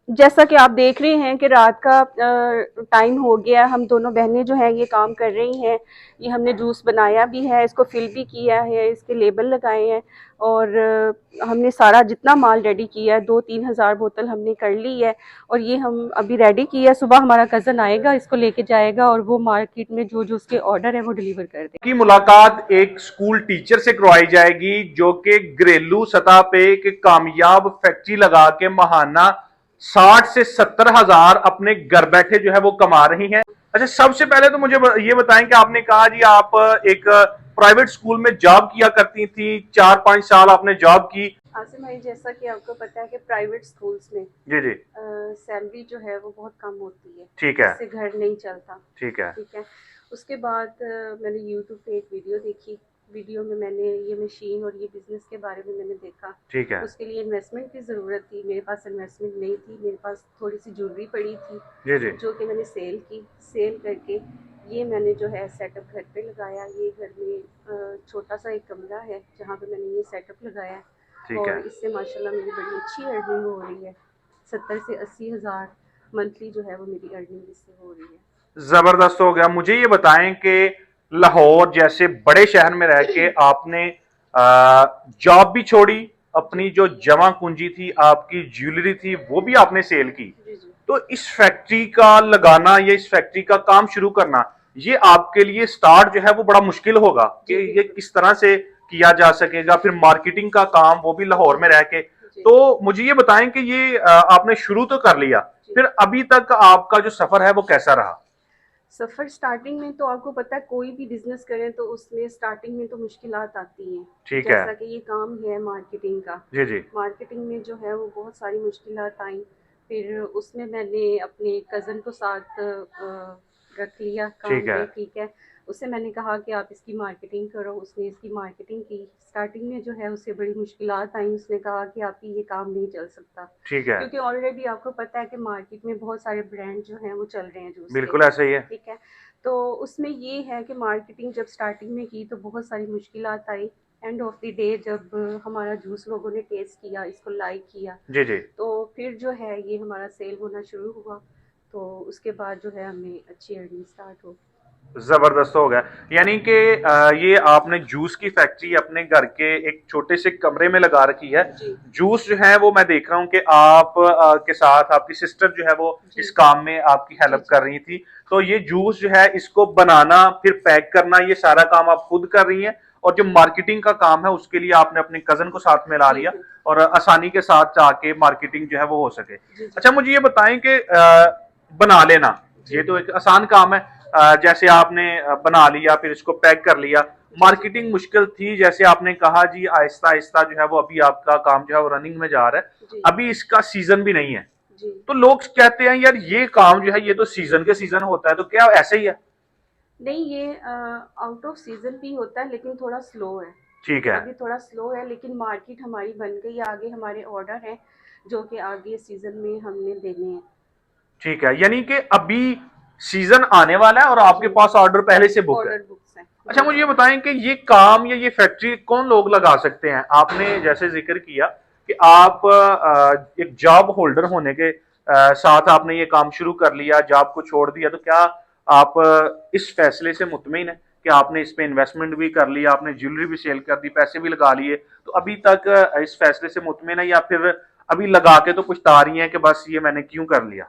जैसा कि आप देख रहे हैं कि रात का टाइम हो गया, हम दोनों बहनें जो हैं ये काम कर रही हैं। ये हमने जूस बनाया भी है, इसको फिल भी किया है, इसके लेबल लगाए हैं और हमने सारा जितना माल रेडी किया है 2-3 हज़ार बोतल हमने कर ली है और ये हम अभी रेडी किया है। सुबह हमारा कज़न आएगा, इसको लेके जाएगा और वो मार्केट में जो जो उसके ऑर्डर है वो डिलीवर कर देगा। की मुलाकात एक स्कूल टीचर से करवाई जाएगी जो कि घरेलू सतह पे एक कामयाब फैक्ट्री लगा के महाना 60 से 70 हजार अपने घर बैठे जो है वो कमा रही हैं। अच्छा, सबसे पहले तो मुझे ये बताएं कि आपने कहा जी आप एक प्राइवेट स्कूल में जॉब किया करती थी, 4-5 साल आपने जॉब की। आसिम भाई, जैसा कि आपको पता है कि प्राइवेट स्कूल्स में जी जी। सैलरी जो है वो बहुत कम होती है, ठीक है। जिससे घर नहीं चलता। ठीक है। ठीक है। उसके बाद मैंने यूट्यूब पे एक वीडियो देखी। वीडियो में मैंने ये मशीन और ये बिज़नेस के बारे में मैंने देखा। ठीक है। उसके लिए इन्वेस्टमेंट की ज़रूरत थी, मेरे पास इन्वेस्टमेंट नहीं थी, मेरे पास थोड़ी सी ज्वेलरी पड़ी थी जी जी। जो कि मैंने सेल की। सेल करके ये मैंने जो है सेटअप घर पे लगाया। ये घर में छोटा सा एक कमरा है जहाँ पे मैंने ये सेटअप लगाया है ठीक और है। इससे माशाल्लाह मेरी बड़ी अच्छी अर्निंग हो रही है। 70 से 80 हज़ार मंथली जो है वो मेरी अर्निंग इससे हो रही है। जबरदस्त हो गया। मुझे ये बताएं कि लाहौर जैसे बड़े शहर में रह के आपने जॉब भी छोड़ी, जी अपनी जो जमा पूंजी थी, आपकी ज्वेलरी थी, वो भी आपने सेल की। जी जी तो इस फैक्ट्री का लगाना या इस फैक्ट्री का काम शुरू करना, ये आपके लिए स्टार्ट जो है वो बड़ा मुश्किल होगा कि जी ये बिल्कुल। किस तरह से किया जा सकेगा, फिर मार्केटिंग का काम वो भी लाहौर जी में रह के। जी तो मुझे ये बताएं कि ये आपने शुरू तो कर लिया, जी। फिर अभी तक आपका जो सफर है वो कैसा रहा? सफ़र स्टार्टिंग में तो आपको पता है, कोई भी बिजनेस करें तो उसमें स्टार्टिंग में तो मुश्किलात आती हैं। ठीक है। जैसा कि ये काम है मार्केटिंग का। जी जी। मार्केटिंग में जो है वो बहुत सारी मुश्किलात आई। फिर उसमें मैंने अपने कज़न को साथ रख लिया काम ठीक है। पे। ठीक है। उससे मैंने कहा कि आप इसकी मार्केटिंग करो। उसने इसकी मार्केटिंग की। स्टार्टिंग में जो है उससे बड़ी मुश्किलात आई। उसने कहा कि आपकी ये काम नहीं चल सकता, ठीक है। क्योंकि ऑलरेडी आपको पता है कि मार्केट में बहुत सारे ब्रांड जो हैं वो चल रहे हैं जूस के। बिल्कुल ऐसा ही है। ठीक है। तो उसमें ये है कि मार्केटिंग जब स्टार्टिंग में की तो बहुत सारी मुश्किलात आई। एंड ऑफ द डे जब हमारा जूस लोगों ने टेस्ट किया, इसको लाइक किया, जी जी। तो फिर जो है ये हमारा सेल होना शुरू हुआ। तो उसके बाद जो है हमें अच्छी अर्निंग स्टार्ट हो। जबरदस्त हो गया। यानी कि ये आपने जूस की फैक्ट्री अपने घर के एक छोटे से कमरे में लगा रखी है। जी जूस जो है वो मैं देख रहा हूँ कि आप के साथ आपकी सिस्टर जो है वो जी इस काम में आपकी जी हेल्प जी कर रही थी। तो ये जूस जो है इसको बनाना फिर पैक करना, ये सारा काम आप खुद कर रही हैं, और जो मार्केटिंग का काम है उसके लिए आपने अपने कजन को साथ में ला जी लिया जी और आसानी के साथ जाके मार्केटिंग जो है वो हो सके। जी जी अच्छा, मुझे ये बताएं कि बना लेना ये जी तो एक आसान काम है। जैसे आपने बना लिया, फिर इसको पैक कर लिया। जी जी मार्केटिंग मुश्किल थी, जैसे आपने कहा जी आहिस्ता आहिस्ता जो है वो अभी आपका काम जो है वो रनिंग में जा रहा है। जी अभी इसका सीजन भी नहीं है। जी। तो लोग कहते हैं यार ये काम जो है ये तो सीजन के सीजन होता है, तो क्या ऐसे ही है? नहीं, ये आउट ऑफ सीजन भी होता है लेकिन थोड़ा स्लो है। ठीक है। अभी थोड़ा स्लो है लेकिन मार्केट हमारी बन गई है। आगे हमारे ऑर्डर हैं जो कि आगे सीजन में हमने देने हैं। ठीक है, यानी कि अभी सीजन आने वाला है और आपके जी। पास ऑर्डर पहले से बुक है। ऑर्डर बुक्स हैं। अच्छा, जी मुझे जी ये बताएं कि ये काम या ये फैक्ट्री कौन लोग लगा सकते हैं? आपने जैसे जिक्र किया कि आप एक जॉब होल्डर होने के साथ आपने ये काम शुरू कर लिया, जॉब को छोड़ दिया, तो क्या आप इस फैसले से मुतमिन है कि आपने इस पे इन्वेस्टमेंट भी कर लिया, आपने ज्वेलरी भी सेल कर दी, पैसे भी लगा लिए, तो अभी तक इस फैसले से मुतमिन है, या फिर अभी लगा के तो कुछ तारी है कि बस ये मैंने क्यों कर लिया?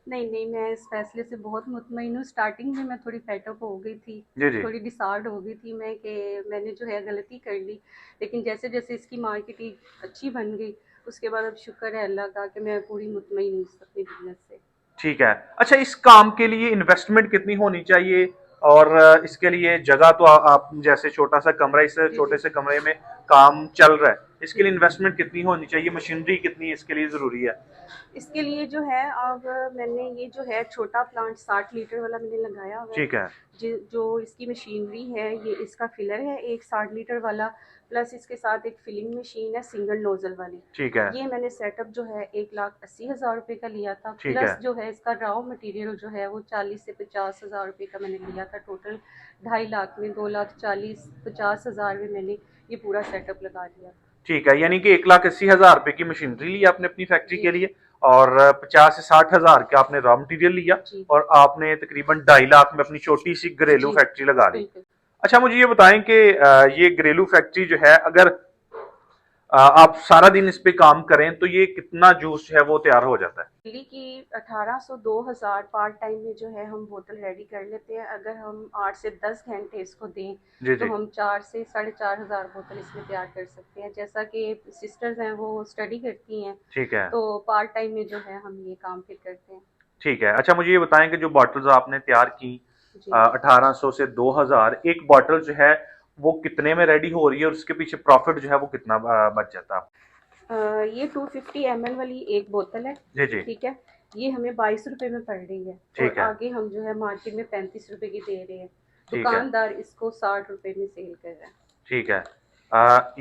नहीं नहीं, मैं इस फैसले से बहुत मुतमईन हूँ। स्टार्टिंग में मैं थोड़ी फेटअप हो गई थी। जी जी। थोड़ी डिसार्ड हो गई थी मैं कि मैंने जो है गलती कर ली। लेकिन जैसे जैसे इसकी मार्केटिंग अच्छी बन गई, उसके बाद अब शुक्र है अल्लाह का कि मैं पूरी मुतमईन हूँ इस अपने बिजनेस से। ठीक है। अच्छा, इस काम के लिए इन्वेस्टमेंट कितनी होनी चाहिए? और इसके लिए जगह तो आप जैसे छोटा सा कमरा, इस जी छोटे जी से कमरे में काम चल रहा है, इसके जी। लिए इन्वेस्टमेंट कितनी होनी चाहिए? मशीनरी कितनी इसके लिए जरूरी है? इसके लिए जो है, अब मैंने ये जो है छोटा प्लांट 60 लीटर वाला मैंने लगाया हुआ है। ठीक है। जो इसकी मशीनरी है, ये इसका फिलर है एक 60 लीटर वाला। प्लस इसके साथ एक फिलिंग मशीन है सिंगल नोजल वाली। ठीक है। ये मैंने सेटअप जो है 1,80,000 रुपये का लिया था। ठीक है। प्लस जो है इसका रॉ मटेरियल जो है वो 40 से 50 हज़ार रुपये का मैंने लिया था। टोटल 2.5 लाख में 2,40,50,000 में मैंने ये पूरा सेटअप लगा दिया था। ठीक है, यानी कि 1,80,000 रुपए की मशीनरी ली आपने अपनी फैक्ट्री जी के जी लिए, और 50 से 60 हज़ार का आपने रॉ मटेरियल लिया जी और आपने तकरीबन 2.5 लाख में अपनी छोटी सी घरेलू जी फैक्ट्री लगा ली। बिल्कुल। अच्छा मुझे ये बताएं कि ये घरेलू फैक्ट्री जो है अगर आप सारा दिन इस पे काम करें तो ये कितना जूस है वो तैयार हो जाता है? दिल्ली की 1800 2000 पार्ट टाइम में जो है हम बोतल रेडी कर लेते हैं। अगर हम 8 से 10 घंटे इसको दें जी तो जी। हम 4 से 4500 बोतल इसमें तैयार कर सकते हैं। जैसा कि सिस्टर्स हैं वो स्टडी करती हैं ठीक है। तो पार्ट टाइम में जो है हम ये काम फिर करते हैं। ठीक है। अच्छा मुझे ये बताएं कि जो बॉटल्स आपने तैयार की जी 1800 से 2000, एक बॉटल जो है वो कितने में रेडी हो रही है और उसके पीछे प्रॉफिट जो है वो कितना बच जाता है? ये 250 ml वाली एक बोतल है। जी जी। ठीक है, ये हमें 22 रुपए में पड़ रही है और ठीक है। आगे हम जो है मार्केट में 35 रुपए की दे रहे हैं। ठीक है। दुकानदार इसको 60 रुपए में सेल कर रहा है। ठीक है।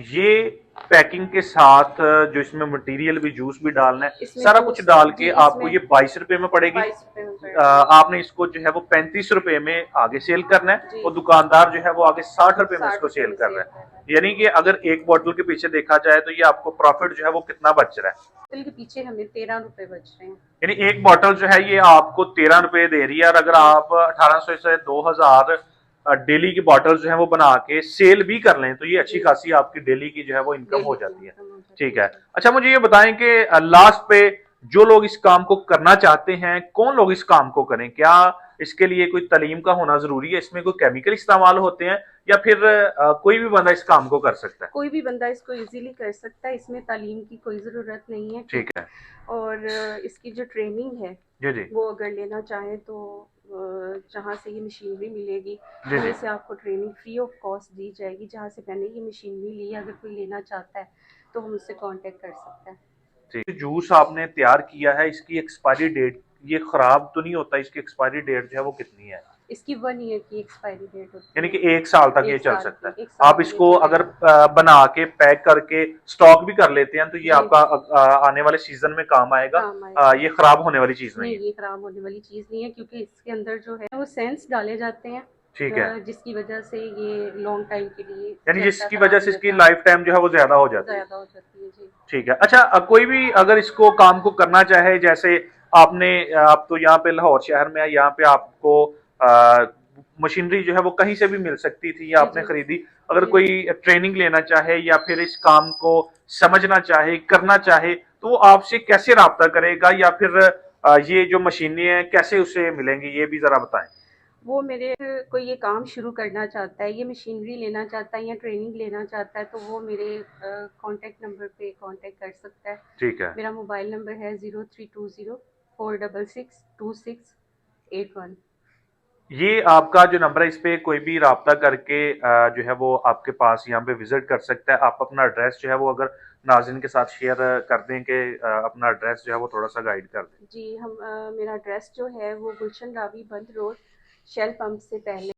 ये पैकिंग के साथ जो इसमें मटेरियल भी जूस भी डालना है इसमें सारा कुछ जूस डाल जी के आपको इसमें ये 22 रुपए में पड़ेगी। 22 रुपए में पड़ रही है। आपने इसको जो है वो 35 रुपए में आगे सेल करना है जी और दुकानदार जो है वो आगे 60 रुपए में साठ इसको रुपए सेल में कर सेल रहा कर रहा है। है। यानी कि अगर एक बोतल के पीछे देखा जाए तो ये आपको प्रॉफिट जो है वो कितना बच रहा है? बोतल के पीछे हमें 13 रुपए बच रहे हैं। यानी एक बॉटल जो है ये आपको 13 रुपए दे रही है और अगर जी आप 1800 से 2000 डेली की बॉटल जो है वो बना के सेल भी कर लें तो ये अच्छी जी खासी आपकी डेली की जो है वो इनकम डेली हो की जाती है। इनकम हो जाती ठीक है। है। जी अच्छा मुझे ये बताएं कि लास्ट पे जो लोग इस काम को करना चाहते हैं कौन लोग इस काम को करें? क्या इसके लिए कोई तालीम का होना जरूरी है? इसमें कोई केमिकल इस्तेमाल होते हैं या फिर कोई भी बंदा इस काम को कर सकता है? कोई भी बंदा इसको इजीली कर सकता है। इसमें तालीम की कोई ज़रूरत नहीं है। ठीक ठीक है, है। और इसकी जो ट्रेनिंग है जी जी। वो अगर लेना चाहें तो जहाँ से ये मशीनरी मिलेगी जी वहीं जी। से आपको ट्रेनिंग फ्री ऑफ कॉस्ट दी जाएगी। जहाँ से मैंने ये मशीनरी ली, अगर कोई लेना चाहता है तो हम उससे कांटेक्ट कर सकता है। ठीक। जूस आपने तैयार किया है इसकी एक्सपायरी डेट ये खराब तो नहीं होता? इसकी एक्सपायरी डेट जो है वो कितनी है? इसकी 1 ईयर की एक्सपायरी डेट होती यानी है। कि 1 साल तक ये एक चल साल सकता की, है। एक साल आप तक ये इसको अगर चलेगा। बना के पैक करके स्टॉक भी कर लेते हैं तो ये जी आपका आने वाले सीजन में काम आएगा। काम आएगा। ये खराब होने वाली चीज नहीं नहीं, है। ये खराब होने वाली चीज़ नहीं है क्योंकि इसके अंदर जो है वो सेंस डाले जाते हैं ठीक है। जिसकी वजह से ये लॉन्ग टाइम के लिए यानी चलता, जिसकी वजह खराब से नहीं इसकी होता। लाइफ टाइम जो है वो ज्यादा हो जाती है। ज़्यादा हो जाती है। जी ठीक है। अच्छा कोई भी अगर इसको काम को करना चाहे जैसे आपने आप तो यहाँ पे लाहौर शहर में है यहाँ पे आपको मशीनरी जो है वो कहीं से भी मिल सकती थी या जी आपने जी खरीदी। अगर जी कोई ट्रेनिंग लेना चाहे या फिर इस काम को समझना चाहे करना चाहे तो वो आपसे कैसे राब्ता करेगा या फिर ये जो मशीनें हैं कैसे उसे मिलेंगी ये भी जरा बताएं। वो मेरे कोई ये काम शुरू करना चाहता है, ये मशीनरी लेना चाहता है या ट्रेनिंग लेना चाहता है तो वो मेरे कॉन्टैक्ट नंबर पे कॉन्टैक्ट कर सकता है। ठीक है। मेरा मोबाइल नंबर है 0320 466 2681। ये आपका जो नंबर है इस पे कोई भी राब्ता करके जो है वो आपके पास यहाँ पे विजिट कर सकता है। आप अपना एड्रेस जो है वो अगर नाज़रीन के साथ शेयर कर दें कि अपना एड्रेस जो है वो थोड़ा सा गाइड कर दें। जी हम मेरा एड्रेस जो है वो गुलशन रावी बंद रोड शेल पंप से पहले